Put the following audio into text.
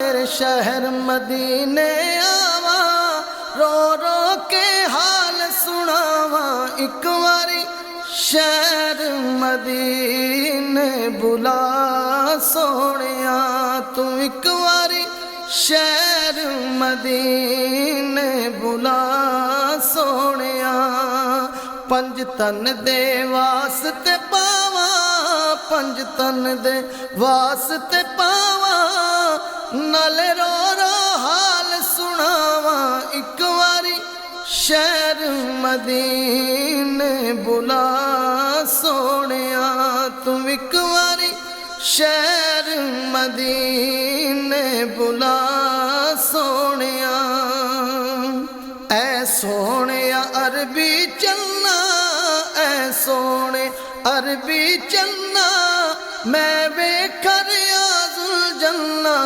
तेरे शहर मदीने आवा, रो रो के हाल सुनावा। एक बारी शहर मदीने बुला सोनिया, तू एक बारी शहर मदीने बुला सोनिया। पंज तन दे वास्ते पावा, पंज तन दे वास्ते पावा, नाले रो रो हाल सुनावा। एक बारी शहर मदीने बुला सोनिया, तुम एक बारी शहर मदीने बुला सोनिया। ऐ सोनिया अरबी चलना, ऐ सोने अरबी चलना, मैं वेखर याजुल जन्ना।